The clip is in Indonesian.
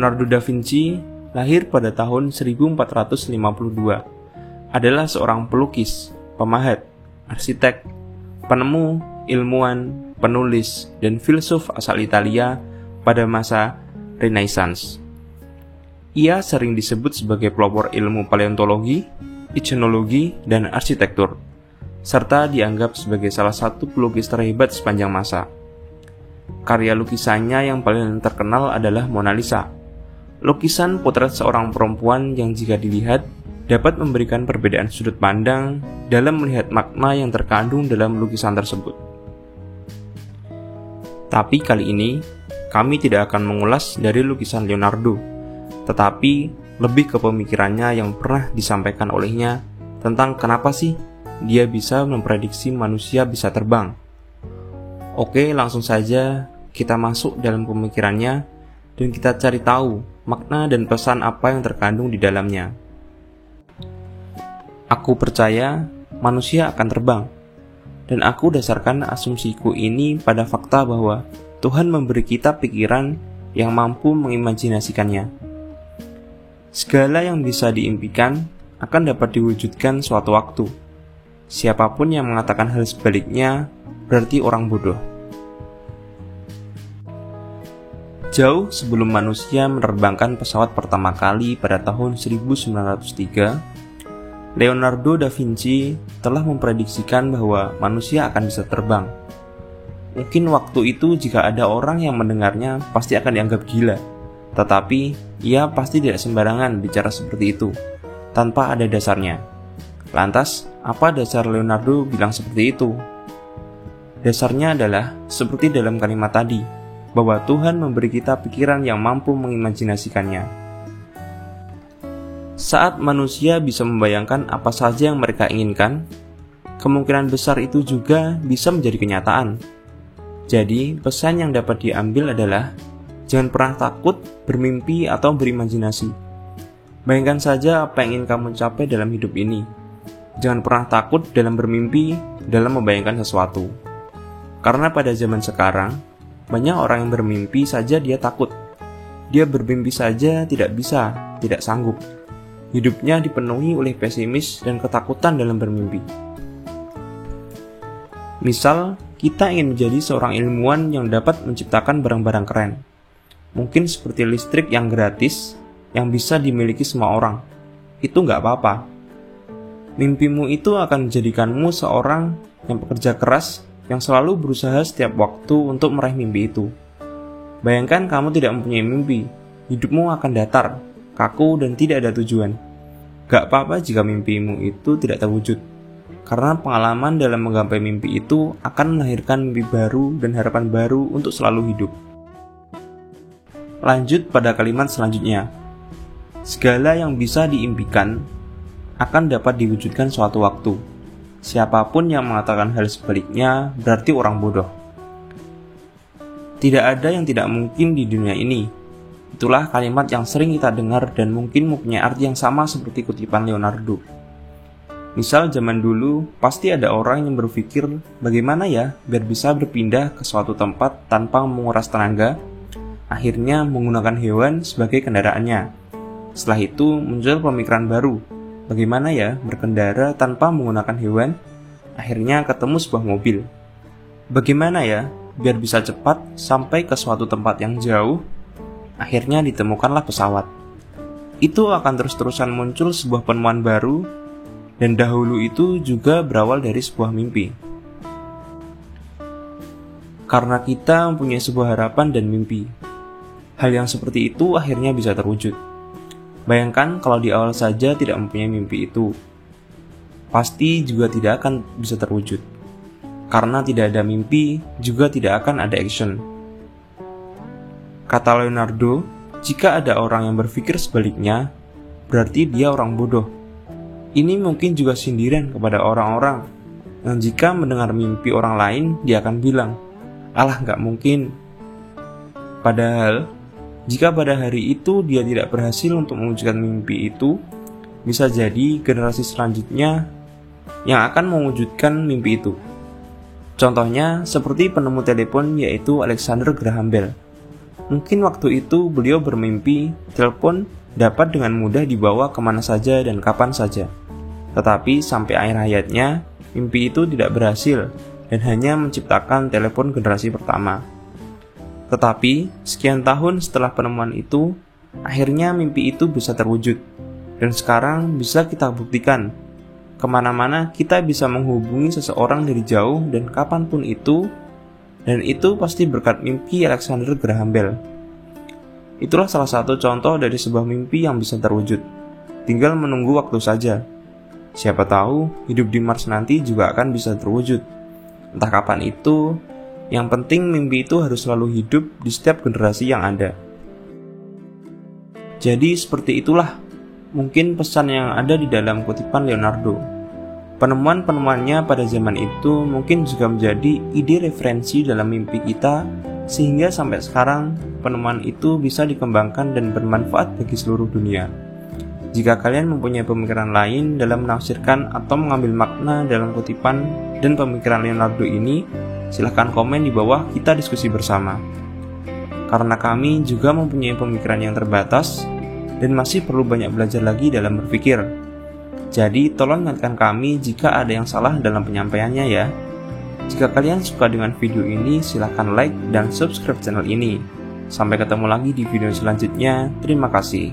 Leonardo da Vinci lahir pada tahun 1452. Adalah seorang pelukis, pemahat, arsitek, penemu, ilmuwan, penulis, dan filsuf asal Italia pada masa Renaissance. Ia sering disebut sebagai pelopor ilmu paleontologi, ichnologi, dan arsitektur, serta dianggap sebagai salah satu pelukis terhebat sepanjang masa. Karya lukisannya yang paling terkenal adalah Mona Lisa, lukisan potret seorang perempuan yang jika dilihat dapat memberikan perbedaan sudut pandang dalam melihat makna yang terkandung dalam lukisan tersebut. Tapi kali ini, kami tidak akan mengulas dari lukisan Leonardo, tetapi lebih ke pemikirannya yang pernah disampaikan olehnya tentang kenapa sih dia bisa memprediksi manusia bisa terbang. Oke, langsung saja kita masuk dalam pemikirannya dan kita cari tahu makna dan pesan apa yang terkandung di dalamnya. Aku percaya manusia akan terbang, dan aku dasarkan asumsiku ini pada fakta bahwa Tuhan memberi kita pikiran yang mampu mengimajinasikannya. Segala yang bisa diimpikan akan dapat diwujudkan suatu waktu. Siapapun yang mengatakan hal sebaliknya berarti orang bodoh. Jauh sebelum manusia menerbangkan pesawat pertama kali pada tahun 1903, Leonardo da Vinci telah memprediksikan bahwa manusia akan bisa terbang. Mungkin waktu itu jika ada orang yang mendengarnya pasti akan dianggap gila, tetapi ia pasti tidak sembarangan bicara seperti itu, tanpa ada dasarnya. Lantas, apa dasar Leonardo bilang seperti itu? Dasarnya adalah seperti dalam kalimat tadi, bahwa Tuhan memberi kita pikiran yang mampu mengimajinasikannya. Saat manusia bisa membayangkan apa saja yang mereka inginkan, kemungkinan besar itu juga bisa menjadi kenyataan. Jadi, pesan yang dapat diambil adalah jangan pernah takut bermimpi atau berimajinasi. Bayangkan saja apa yang ingin kamu capai dalam hidup ini. Jangan pernah takut dalam bermimpi, dalam membayangkan sesuatu. Karena pada zaman sekarang, banyak orang yang bermimpi saja dia takut. Dia bermimpi saja tidak bisa, tidak sanggup. Hidupnya dipenuhi oleh pesimis dan ketakutan dalam bermimpi. Misal, kita ingin menjadi seorang ilmuwan yang dapat menciptakan barang-barang keren. Mungkin seperti listrik yang gratis, yang bisa dimiliki semua orang. Itu nggak apa-apa. Mimpimu itu akan menjadikanmu seorang yang bekerja keras, yang selalu berusaha setiap waktu untuk meraih mimpi itu. Bayangkan kamu tidak mempunyai mimpi, hidupmu akan datar, kaku dan tidak ada tujuan. Gak apa-apa jika mimpimu itu tidak terwujud, karena pengalaman dalam menggapai mimpi itu akan melahirkan mimpi baru dan harapan baru untuk selalu hidup. Lanjut pada kalimat selanjutnya. Segala yang bisa diimpikan akan dapat diwujudkan suatu waktu. Siapapun yang mengatakan hal sebaliknya berarti orang bodoh. Tidak ada yang tidak mungkin di dunia ini. Itulah kalimat yang sering kita dengar dan mungkin mempunyai arti yang sama seperti kutipan Leonardo. Misal zaman dulu, pasti ada orang yang berpikir bagaimana ya biar bisa berpindah ke suatu tempat tanpa menguras tenaga, akhirnya menggunakan hewan sebagai kendaraannya. Setelah itu muncul pemikiran baru, bagaimana ya berkendara tanpa menggunakan hewan, akhirnya ketemu sebuah mobil. Bagaimana ya biar bisa cepat sampai ke suatu tempat yang jauh, akhirnya ditemukanlah pesawat. Itu akan terus-terusan muncul sebuah penemuan baru, dan dahulu itu juga berawal dari sebuah mimpi. Karena kita mempunyai sebuah harapan dan mimpi, hal yang seperti itu akhirnya bisa terwujud. Bayangkan kalau di awal saja tidak mempunyai mimpi itu, pasti juga tidak akan bisa terwujud. Karena tidak ada mimpi, juga tidak akan ada action. Kata Leonardo, jika ada orang yang berpikir sebaliknya, berarti dia orang bodoh. Ini mungkin juga sindiran kepada orang-orang yang jika mendengar mimpi orang lain, dia akan bilang, "Alah, nggak mungkin." Padahal, jika pada hari itu dia tidak berhasil untuk mewujudkan mimpi itu, bisa jadi generasi selanjutnya yang akan mewujudkan mimpi itu. Contohnya seperti penemu telepon yaitu Alexander Graham Bell. Mungkin waktu itu beliau bermimpi telepon dapat dengan mudah dibawa kemana saja dan kapan saja. Tetapi sampai akhir hayatnya, mimpi itu tidak berhasil dan hanya menciptakan telepon generasi pertama. Tetapi, sekian tahun setelah penemuan itu, akhirnya mimpi itu bisa terwujud. Dan sekarang bisa kita buktikan, kemana-mana kita bisa menghubungi seseorang dari jauh dan kapanpun itu, dan itu pasti berkat mimpi Alexander Graham Bell. Itulah salah satu contoh dari sebuah mimpi yang bisa terwujud. Tinggal menunggu waktu saja. Siapa tahu, hidup di Mars nanti juga akan bisa terwujud. Entah kapan itu, yang penting mimpi itu harus selalu hidup di setiap generasi yang ada. Jadi seperti itulah mungkin pesan yang ada di dalam kutipan Leonardo. Penemuan-penemuannya pada zaman itu mungkin juga menjadi ide referensi dalam mimpi kita, sehingga sampai sekarang penemuan itu bisa dikembangkan dan bermanfaat bagi seluruh dunia. Jika kalian mempunyai pemikiran lain dalam menafsirkan atau mengambil makna dalam kutipan dan pemikiran Leonardo ini, silahkan komen di bawah, kita diskusi bersama. Karena kami juga mempunyai pemikiran yang terbatas dan masih perlu banyak belajar lagi dalam berpikir. Jadi tolong ingatkan kami jika ada yang salah dalam penyampaiannya ya. Jika kalian suka dengan video ini, silahkan like dan subscribe channel ini. Sampai ketemu lagi di video selanjutnya. Terima kasih.